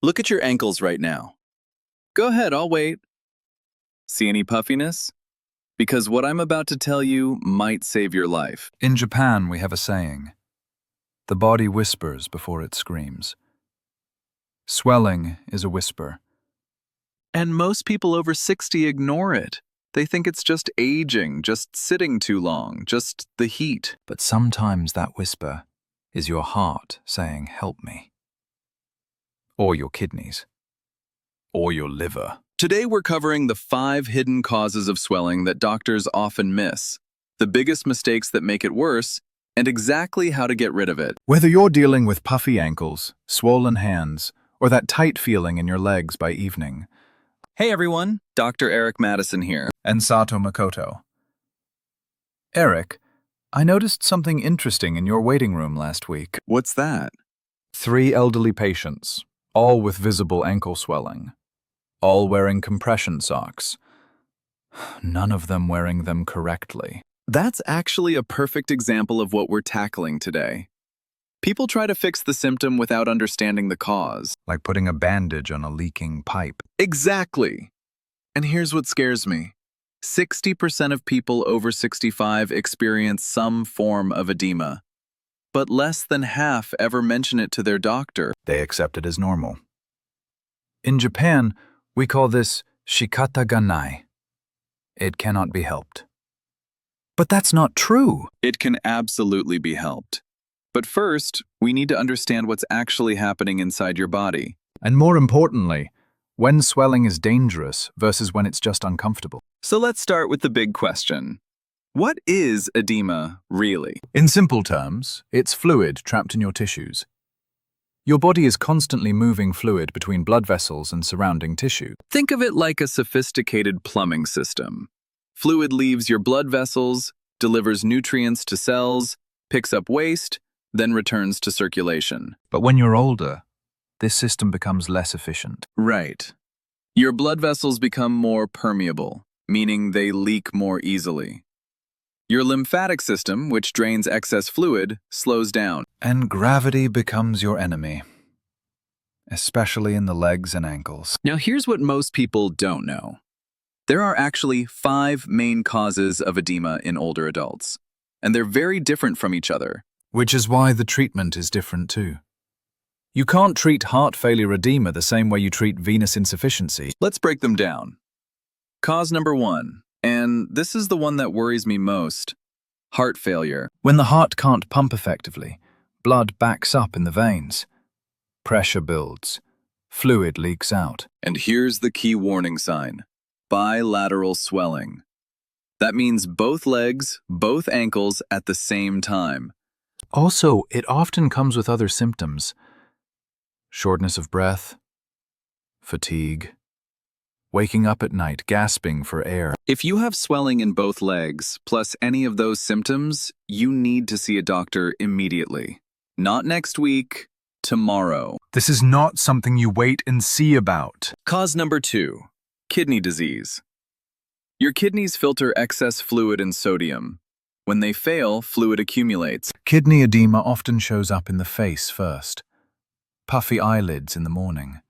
Look at your ankles right now. Go ahead, I'll wait. See any puffiness? Because what I'm about to tell you might save your life. In Japan, we have a saying, the body whispers before it screams. Swelling is a whisper. And most people over 60 ignore it. They think it's just aging, just sitting too long, just the heat. But sometimes that whisper is your heart saying, help me. Or your kidneys. Or your liver. Today we're covering the 5 hidden causes of swelling that doctors often miss, the biggest mistakes that make it worse, and exactly how to get rid of it. Whether you're dealing with puffy ankles, swollen hands, or that tight feeling in your legs by evening. Hey everyone, Dr. Eric Madison here. And Sato Makoto. Eric, I noticed something interesting in your waiting room last week. What's that? 3 elderly patients, all with visible ankle swelling. All wearing compression socks. None of them wearing them correctly. That's actually a perfect example of what we're tackling today. People try to fix the symptom without understanding the cause. Like putting a bandage on a leaking pipe. Exactly. And here's what scares me. 60% of people over 65 experience some form of edema, but less than half ever mention it to their doctor. They accept it as normal. In Japan, we call this shikata ga nai. It cannot be helped. But that's not true. It can absolutely be helped. But first, we need to understand what's actually happening inside your body. And more importantly, when swelling is dangerous versus when it's just uncomfortable. So let's start with the big question. What is edema, really? In simple terms, it's fluid trapped in your tissues. Your body is constantly moving fluid between blood vessels and surrounding tissue. Think of it like a sophisticated plumbing system. Fluid leaves your blood vessels, delivers nutrients to cells, picks up waste, then returns to circulation. But when you're older, this system becomes less efficient. Right. Your blood vessels become more permeable, meaning they leak more easily. Your lymphatic system, which drains excess fluid, slows down. And gravity becomes your enemy, especially in the legs and ankles. Now here's what most people don't know. There are actually 5 main causes of edema in older adults, and they're very different from each other. Which is why the treatment is different too. You can't treat heart failure edema the same way you treat venous insufficiency. Let's break them down. Cause number 1, and this is the one that worries me most, heart failure. When the heart can't pump effectively, blood backs up in the veins. Pressure builds. Fluid leaks out. And here's the key warning sign: bilateral swelling. That means both legs, both ankles at the same time. Also, it often comes with other symptoms. Shortness of breath, fatigue, waking up at night gasping for air. If you have swelling in both legs, plus any of those symptoms, you need to see a doctor immediately. Not next week, tomorrow. This is not something you wait and see about. Cause number 2, kidney disease. Your kidneys filter excess fluid and sodium. When they fail, fluid accumulates. Kidney edema often shows up in the face first. Puffy eyelids in the morning.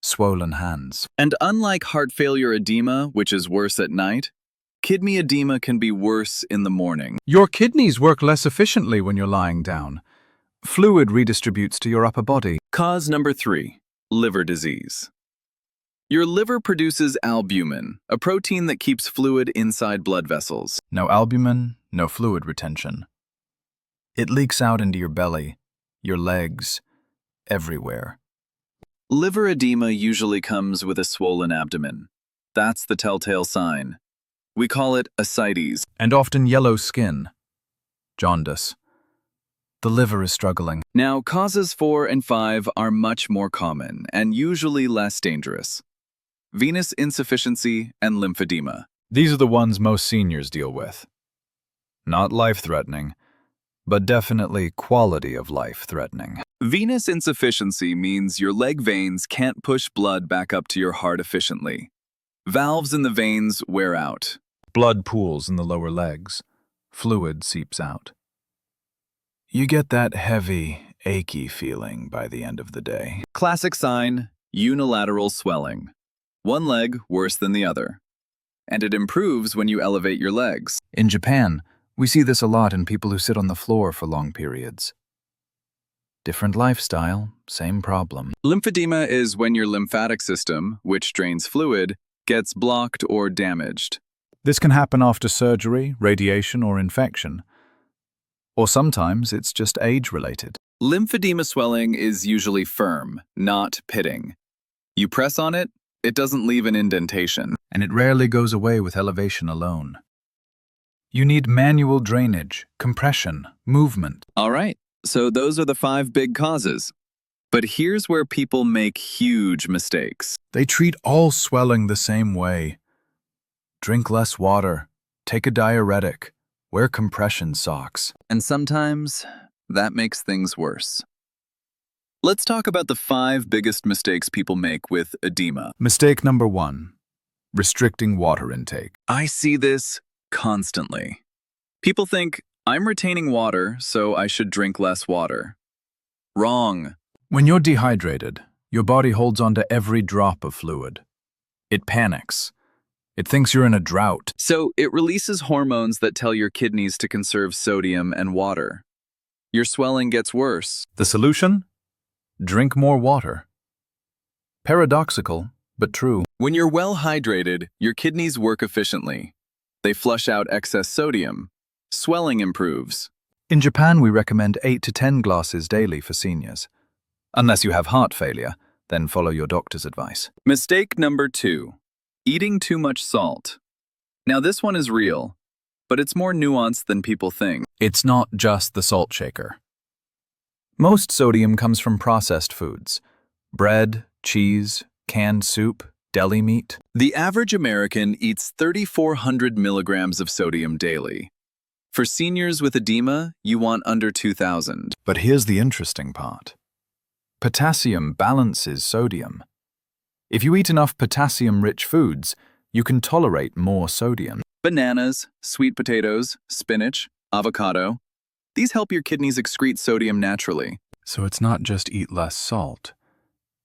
Swollen hands. And unlike heart failure edema, which is worse at night, kidney edema can be worse in the morning. Your kidneys work less efficiently when you're lying down. Fluid redistributes to your upper body. Cause number 3, liver disease. Your liver produces albumin, a protein that keeps fluid inside blood vessels. No albumin, no fluid retention. It leaks out into your belly, your legs, everywhere. Liver edema usually comes with a swollen abdomen. That's the telltale sign. We call it ascites. And often yellow skin. Jaundice. The liver is struggling. Now, causes 4 and 5 are much more common and usually less dangerous. Venous insufficiency and lymphedema. These are the ones most seniors deal with. Not life-threatening, but definitely quality of life-threatening. Venous insufficiency means your leg veins can't push blood back up to your heart efficiently. Valves in the veins wear out. Blood pools in the lower legs. Fluid seeps out. You get that heavy, achy feeling by the end of the day. Classic sign, unilateral swelling. One leg worse than the other. And it improves when you elevate your legs. In Japan, we see this a lot in people who sit on the floor for long periods. Different lifestyle, same problem. Lymphedema is when your lymphatic system, which drains fluid, gets blocked or damaged. This can happen after surgery, radiation, or infection. Or sometimes it's just age-related. Lymphedema swelling is usually firm, not pitting. You press on it, it doesn't leave an indentation. And it rarely goes away with elevation alone. You need manual drainage, compression, movement. All right, so those are the 5 big causes. But here's where people make huge mistakes. They treat all swelling the same way. Drink less water, take a diuretic, wear compression socks. And sometimes that makes things worse. Let's talk about the 5 biggest mistakes people make with edema. Mistake number 1, restricting water intake. I see this constantly. People think, I'm retaining water, so I should drink less water. Wrong. When you're dehydrated, your body holds on to every drop of fluid. It panics. It thinks you're in a drought. So it releases hormones that tell your kidneys to conserve sodium and water. Your swelling gets worse. The solution? Drink more water. Paradoxical, but true. When you're well hydrated, your kidneys work efficiently. They flush out excess sodium. Swelling improves. In Japan, we recommend 8 to 10 glasses daily for seniors. Unless you have heart failure, then follow your doctor's advice. Mistake number 2, eating too much salt. Now this one is real, but it's more nuanced than people think. It's not just the salt shaker. Most sodium comes from processed foods: bread, cheese, canned soup, deli meat. The average American eats 3,400 milligrams of sodium daily. For seniors with edema, you want under 2,000. But here's the interesting part. Potassium balances sodium. If you eat enough potassium-rich foods, you can tolerate more sodium. Bananas, sweet potatoes, spinach, avocado. These help your kidneys excrete sodium naturally. So it's not just eat less salt.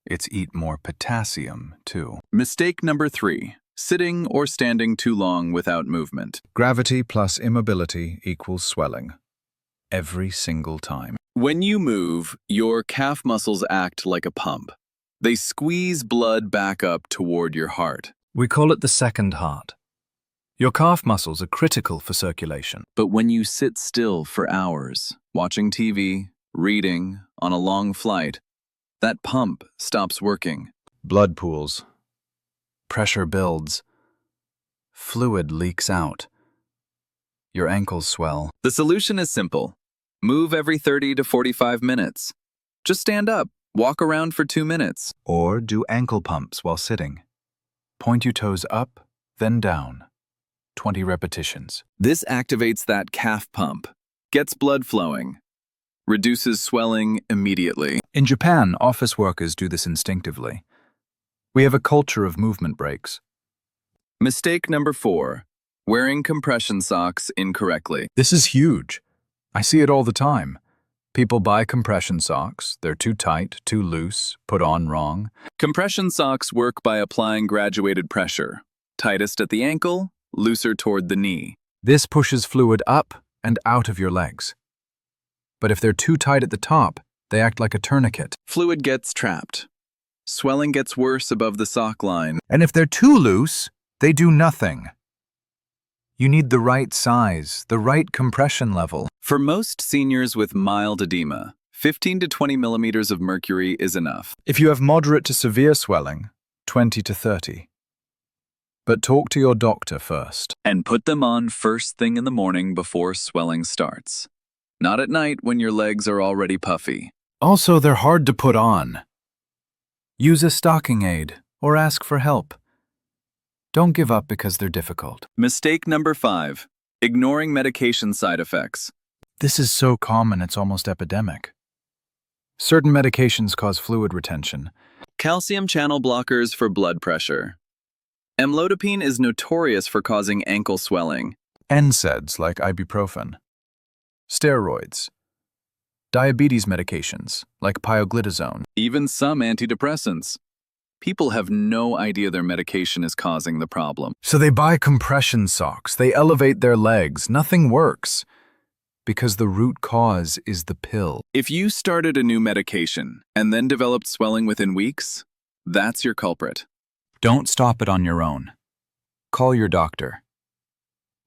It's eat more potassium, too. Mistake number 3, sitting or standing too long without movement. Gravity plus immobility equals swelling. Every single time. When you move, your calf muscles act like a pump. They squeeze blood back up toward your heart. We call it the second heart. Your calf muscles are critical for circulation. But when you sit still for hours, watching TV, reading, on a long flight, that pump stops working. Blood pools. Pressure builds. Fluid leaks out. Your ankles swell. The solution is simple. Move every 30 to 45 minutes. Just stand up, walk around for 2 minutes. Or do ankle pumps while sitting. Point your toes up, then down. 20 repetitions. This activates that calf pump, gets blood flowing, reduces swelling immediately. In Japan, office workers do this instinctively. We have a culture of movement breaks. Mistake number 4, wearing compression socks incorrectly. This is huge. I see it all the time. People buy compression socks. They're too tight, too loose, put on wrong. Compression socks work by applying graduated pressure. Tightest at the ankle, looser toward the knee. This pushes fluid up and out of your legs. But if they're too tight at the top, they act like a tourniquet. Fluid gets trapped. Swelling gets worse above the sock line. And if they're too loose, they do nothing. You need the right size, the right compression level. For most seniors with mild edema, 15 to 20 millimeters of mercury is enough. If you have moderate to severe swelling, 20 to 30. But talk to your doctor first. And put them on first thing in the morning before swelling starts. Not at night when your legs are already puffy. Also, they're hard to put on. Use a stocking aid or ask for help. Don't give up because they're difficult. Mistake number 5, ignoring medication side effects. This is so common it's almost epidemic. Certain medications cause fluid retention. Calcium channel blockers for blood pressure. Amlodipine is notorious for causing ankle swelling. NSAIDs like ibuprofen. Steroids. Diabetes medications like pioglitazone. Even some antidepressants. People have no idea their medication is causing the problem. So they buy compression socks, they elevate their legs, nothing works. Because the root cause is the pill. If you started a new medication and then developed swelling within weeks, that's your culprit. Don't stop it on your own. Call your doctor.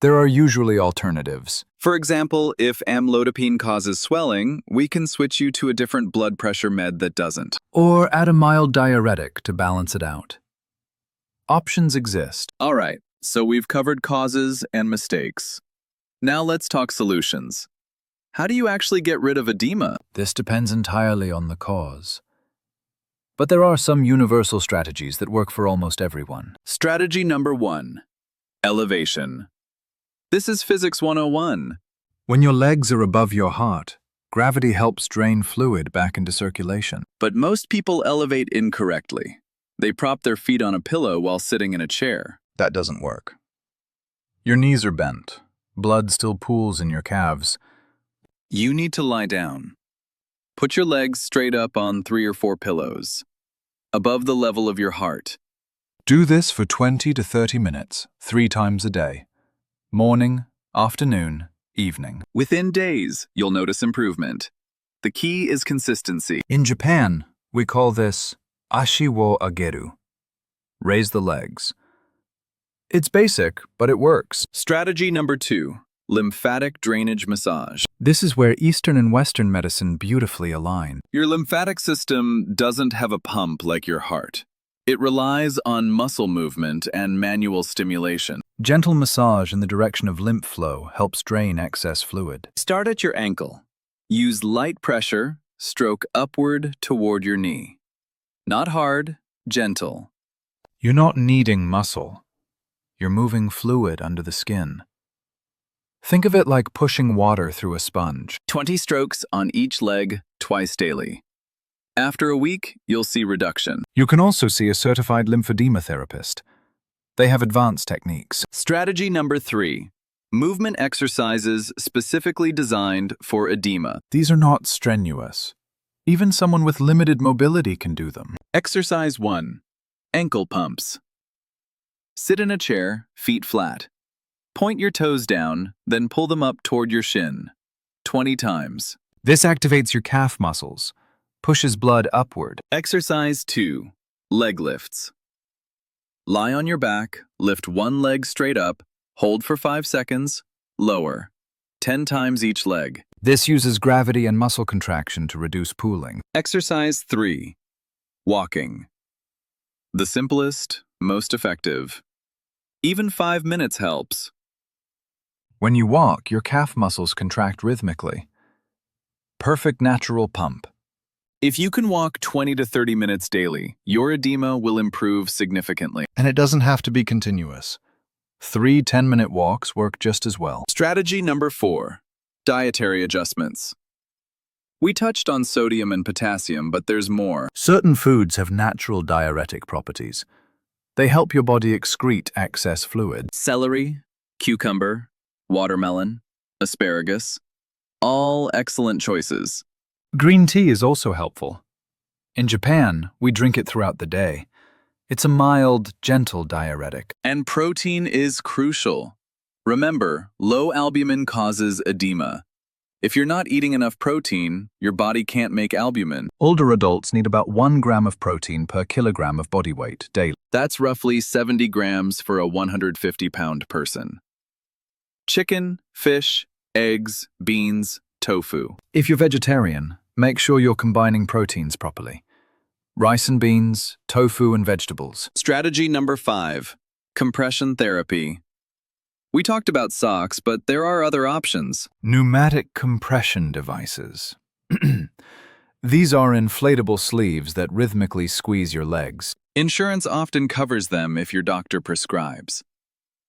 There are usually alternatives. For example, if amlodipine causes swelling, we can switch you to a different blood pressure med that doesn't. Or add a mild diuretic to balance it out. Options exist. All right, so we've covered causes and mistakes. Now let's talk solutions. How do you actually get rid of edema? This depends entirely on the cause. But there are some universal strategies that work for almost everyone. Strategy number 1, elevation. This is Physics 101. When your legs are above your heart, gravity helps drain fluid back into circulation. But most people elevate incorrectly. They prop their feet on a pillow while sitting in a chair. That doesn't work. Your knees are bent. Blood still pools in your calves. You need to lie down. Put your legs straight up on 3 or 4 pillows, above the level of your heart. Do this for 20 to 30 minutes, 3 times a day. Morning, afternoon, evening. Within days, you'll notice improvement. The key is consistency. In Japan, we call this ashi wo ageru. Raise the legs. It's basic, but it works. Strategy number 2, lymphatic drainage massage. This is where Eastern and Western medicine beautifully align. Your lymphatic system doesn't have a pump like your heart. It relies on muscle movement and manual stimulation. Gentle massage in the direction of lymph flow helps drain excess fluid. Start at your ankle. Use light pressure, stroke upward toward your knee. Not hard, gentle. You're not kneading muscle. You're moving fluid under the skin. Think of it like pushing water through a sponge. 20 strokes on each leg, twice daily. After a week, you'll see reduction. You can also see a certified lymphedema therapist. They have advanced techniques. Strategy number 3, movement exercises specifically designed for edema. These are not strenuous. Even someone with limited mobility can do them. Exercise 1, ankle pumps. Sit in a chair, feet flat. Point your toes down, then pull them up toward your shin. 20 times. This activates your calf muscles, pushes blood upward. Exercise 2, leg lifts. Lie on your back, lift one leg straight up, hold for 5 seconds, lower. 10 times each leg. This uses gravity and muscle contraction to reduce pooling. Exercise 3, walking. The simplest, most effective. Even 5 minutes helps. When you walk, your calf muscles contract rhythmically. Perfect natural pump. If you can walk 20 to 30 minutes daily, your edema will improve significantly. And it doesn't have to be continuous. 3 10-minute walks work just as well. Strategy number 4, dietary adjustments. We touched on sodium and potassium, but there's more. Certain foods have natural diuretic properties. They help your body excrete excess fluid. Celery, cucumber, watermelon, asparagus, all excellent choices. Green tea is also helpful. In Japan, we drink it throughout the day. It's a mild, gentle diuretic. And protein is crucial. Remember, low albumin causes edema. If you're not eating enough protein, your body can't make albumin. Older adults need about 1 gram of protein per kilogram of body weight daily. That's roughly 70 grams for a 150-pound person. Chicken, fish, eggs, beans, tofu. If you're vegetarian, make sure you're combining proteins properly. Rice and beans, tofu and vegetables. Strategy number 5, compression therapy. We talked about socks, but there are other options. Pneumatic compression devices. These are inflatable sleeves that rhythmically squeeze your legs. Insurance often covers them if your doctor prescribes.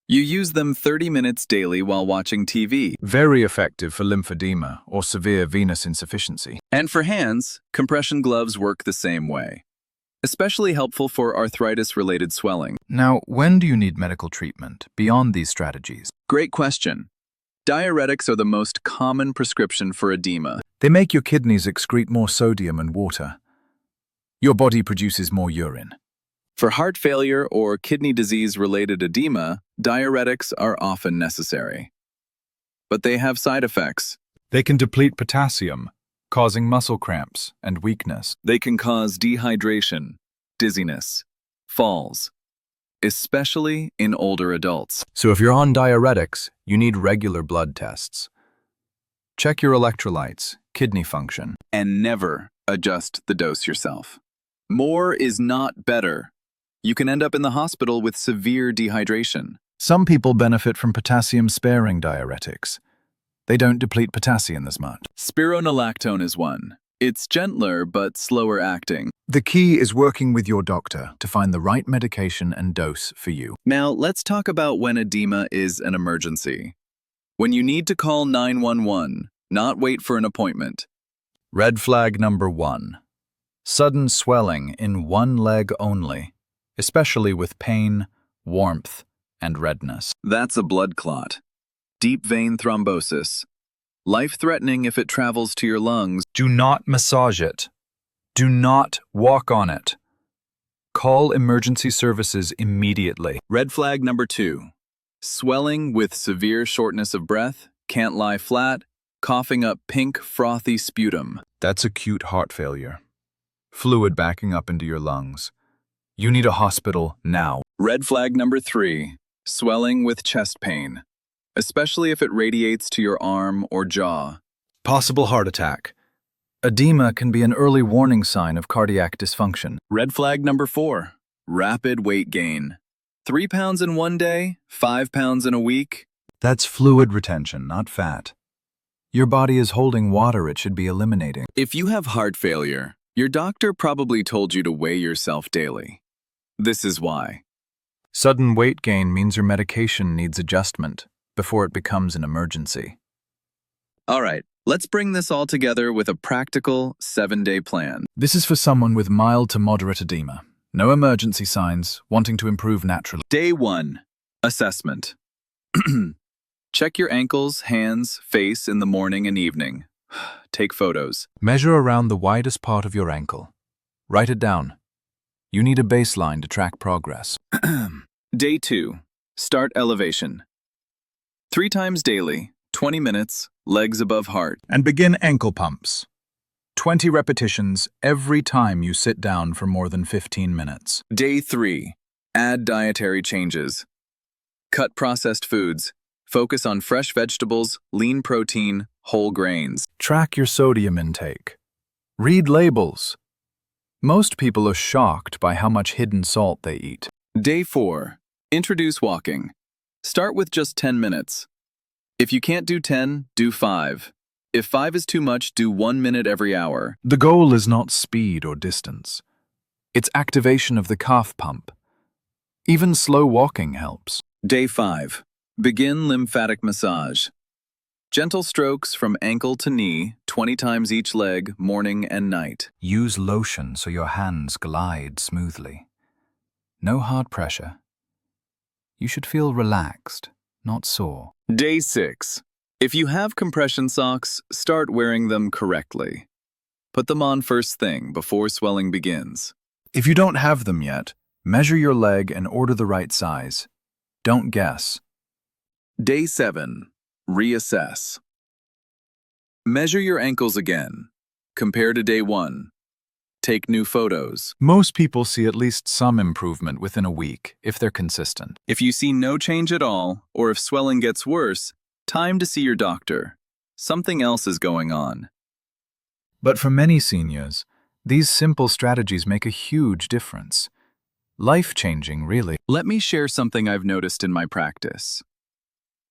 You use them 30 minutes daily while watching TV. Very effective for lymphedema or severe venous insufficiency. And for hands, compression gloves work the same way. Especially helpful for arthritis-related swelling. Now, when do you need medical treatment beyond these strategies? Great question. Diuretics are the most common prescription for edema. They make your kidneys excrete more sodium and water. Your body produces more urine. For heart failure or kidney disease-related edema, diuretics are often necessary. But they have side effects. They can deplete potassium, causing muscle cramps and weakness. They can cause dehydration, dizziness, falls, especially in older adults. So if you're on diuretics, you need regular blood tests. Check your electrolytes, kidney function. And never adjust the dose yourself. More is not better. You can end up in the hospital with severe dehydration. Some people benefit from potassium-sparing diuretics. They don't deplete potassium as much. Spironolactone is one. It's gentler but slower acting. The key is working with your doctor to find the right medication and dose for you. Now, let's talk about when edema is an emergency. When you need to call 911, not wait for an appointment. Red flag number 1. Sudden swelling in one leg only, especially with pain, warmth, and redness. That's a blood clot. Deep vein thrombosis. Life-threatening if it travels to your lungs. Do not massage it. Do not walk on it. Call emergency services immediately. Red flag number 2. Swelling with severe shortness of breath, can't lie flat, coughing up pink, frothy sputum. That's acute heart failure. Fluid backing up into your lungs. You need a hospital now. Red flag number 3. Swelling with chest pain, especially if it radiates to your arm or jaw. Possible heart attack. Edema can be an early warning sign of cardiac dysfunction. Red flag number 4. Rapid weight gain. 3 pounds in one day, 5 pounds in a week. That's fluid retention, not fat. Your body is holding water it should be eliminating. If you have heart failure, your doctor probably told you to weigh yourself daily. This is why. Sudden weight gain means your medication needs adjustment before it becomes an emergency. All right, let's bring this all together with a practical 7-day plan. This is for someone with mild to moderate edema. No emergency signs, wanting to improve naturally. Day 1. Assessment. Check your ankles, hands, face in the morning and evening. Take photos. Measure around the widest part of your ankle. Write it down. You need a baseline to track progress. Day 2. Start elevation. 3 times daily, 20 minutes, legs above heart. And begin ankle pumps. 20 repetitions every time you sit down for more than 15 minutes. Day 3. Add dietary changes. Cut processed foods. Focus on fresh vegetables, lean protein, whole grains. Track your sodium intake. Read labels. Most people are shocked by how much hidden salt they eat. Day 4. Introduce walking. Start with just 10 minutes. If you can't do 10, do 5. If 5 is too much, do 1 minute every hour. The goal is not speed or distance. It's activation of the calf pump. Even slow walking helps. Day 5. Begin lymphatic massage. Gentle strokes from ankle to knee, 20 times each leg, morning and night. Use lotion so your hands glide smoothly. No hard pressure. You should feel relaxed, not sore. Day 6. If you have compression socks, start wearing them correctly. Put them on first thing before swelling begins. If you don't have them yet, measure your leg and order the right size. Don't guess. Day 7. Reassess. Measure your ankles again. Compare to day 1. Take new photos. Most people see at least some improvement within a week if they're consistent. If you see no change at all, or if swelling gets worse, time to see your doctor. Something else is going on. But for many seniors, these simple strategies make a huge difference. Life-changing, really. Let me share something I've noticed in my practice.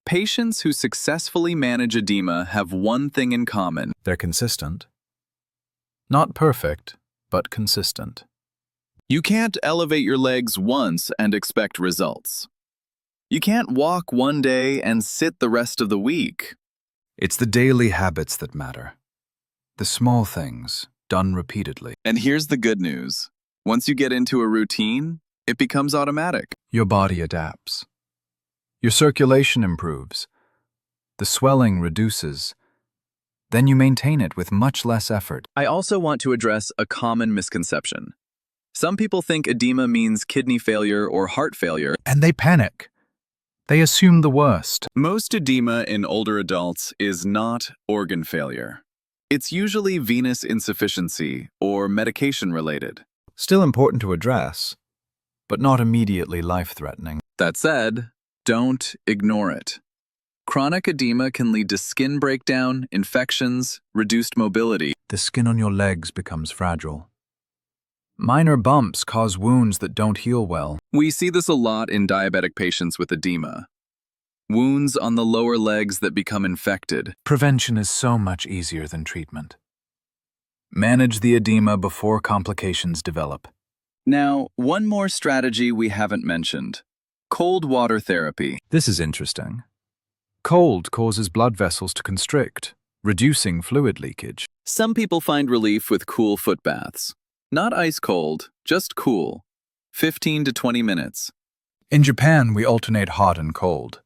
Patients who successfully manage edema have one thing in common. They're consistent. Not perfect, but consistent. You can't elevate your legs once and expect results. You can't walk one day and sit the rest of the week. It's the daily habits that matter. The small things, done repeatedly. And here's the good news. Once you get into a routine, it becomes automatic. Your body adapts. Your circulation improves. The swelling reduces. Then you maintain it with much less effort. I also want to address a common misconception. Some people think edema means kidney failure or heart failure. And they panic. They assume the worst. Most edema in older adults is not organ failure. It's usually venous insufficiency or medication-related. Still important to address, but not immediately life-threatening. That said, don't ignore it. Chronic edema can lead to skin breakdown, infections, reduced mobility. The skin on your legs becomes fragile. Minor bumps cause wounds that don't heal well. We see this a lot in diabetic patients with edema. Wounds on the lower legs that become infected. Prevention is so much easier than treatment. Manage the edema before complications develop. Now, one more strategy we haven't mentioned. Cold water therapy. This is interesting. Cold causes blood vessels to constrict, reducing fluid leakage. Some people find relief with cool foot baths. Not ice cold, just cool. 15 to 20 minutes. In Japan, we alternate hot and cold.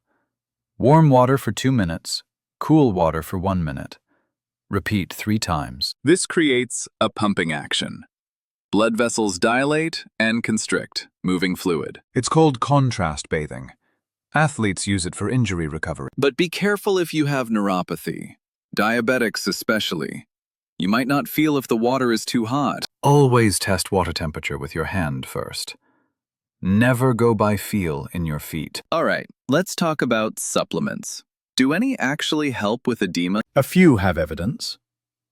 Warm water for 2 minutes, cool water for 1 minute. Repeat 3 times. This creates a pumping action. Blood vessels dilate and constrict, moving fluid. It's called contrast bathing. Athletes use it for injury recovery. But be careful if you have neuropathy. Diabetics especially. You might not feel if the water is too hot. Always test water temperature with your hand first. Never go by feel in your feet. All right, let's talk about supplements. Do any actually help with edema? A few have evidence.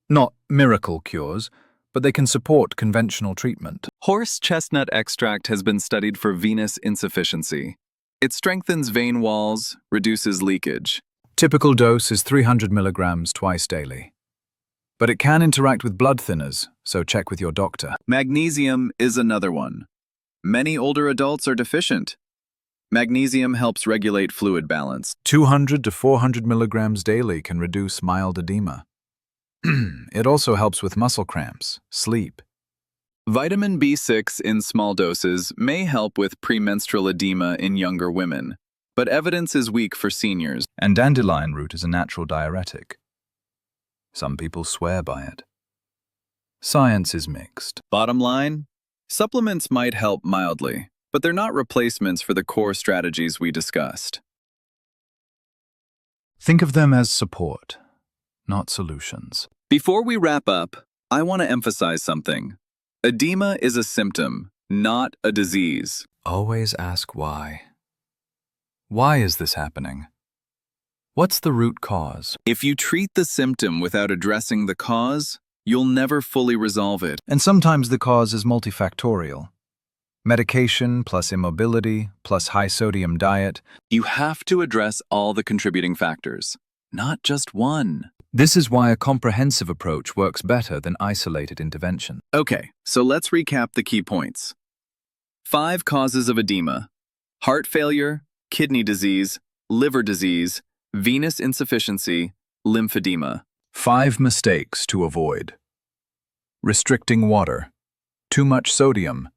Not miracle cures, but they can support conventional treatment. Horse chestnut extract has been studied for venous insufficiency. It strengthens vein walls, reduces leakage. Typical dose is 300 milligrams twice daily. But it can interact with blood thinners, so check with your doctor. Magnesium is another one. Many older adults are deficient. Magnesium helps regulate fluid balance. 200 to 400 milligrams daily can reduce mild edema. It also helps with muscle cramps, sleep. Vitamin B6 in small doses may help with premenstrual edema in younger women, but evidence is weak for seniors. And dandelion root is a natural diuretic. Some people swear by it. Science is mixed. Bottom line, supplements might help mildly, but they're not replacements for the core strategies we discussed. Think of them as support, not solutions. Before we wrap up, I want to emphasize something. Edema is a symptom, not a disease. Always ask why. Why is this happening? What's the root cause? If you treat the symptom without addressing the cause, you'll never fully resolve it. And sometimes the cause is multifactorial. Medication plus immobility plus high-sodium diet. You have to address all the contributing factors, not just one. This is why a comprehensive approach works better than isolated intervention. Okay, so let's recap the key points. 5 causes of edema: heart failure, kidney disease, liver disease, venous insufficiency, lymphedema. 5 mistakes to avoid: restricting water, too much sodium,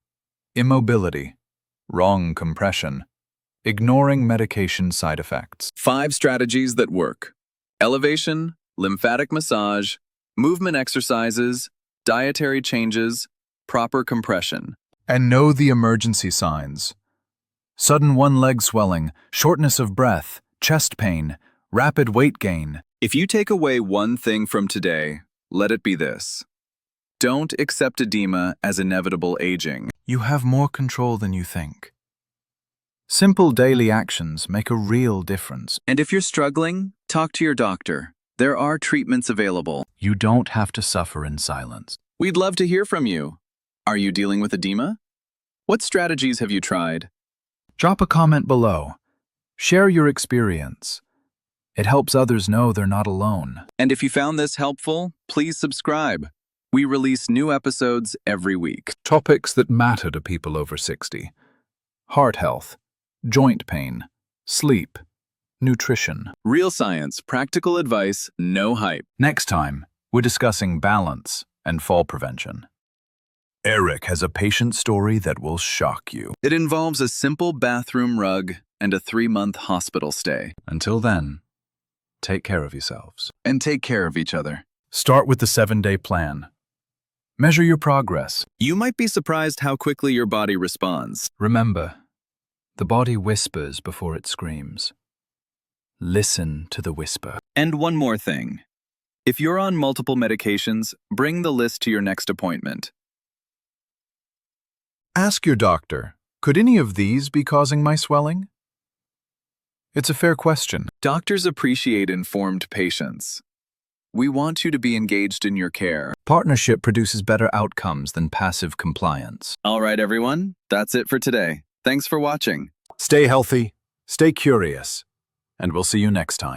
immobility, wrong compression, ignoring medication side effects. 5 strategies that work: elevation, lymphatic massage, movement exercises, dietary changes, proper compression. And know the emergency signs: sudden one-leg swelling, shortness of breath, chest pain, rapid weight gain. If you take away one thing from today, let it be this: don't accept edema as inevitable aging. You have more control than you think. Simple daily actions make a real difference. And if you're struggling, talk to your doctor. There are treatments available. You don't have to suffer in silence. We'd love to hear from you. Are you dealing with edema? What strategies have you tried? Drop a comment below. Share your experience. It helps others know they're not alone. And if you found this helpful, please subscribe. We release new episodes every week. Topics that matter to people over 60. Heart health, joint pain, sleep, nutrition. Real science, practical advice, no hype. Next time, we're discussing balance and fall prevention. Eric has a patient story that will shock you. It involves a simple bathroom rug and a 3-month hospital stay. Until then, take care of yourselves. And take care of each other. Start with the 7-day plan. Measure your progress. You might be surprised how quickly your body responds. Remember, the body whispers before it screams. Listen to the whisper. And one more thing. If you're on multiple medications, bring the list to your next appointment. Ask your doctor, could any of these be causing my swelling? It's a fair question. Doctors appreciate informed patients. We want you to be engaged in your care. Partnership produces better outcomes than passive compliance. All right, everyone, that's it for today. Thanks for watching. Stay healthy, stay curious, and we'll see you next time.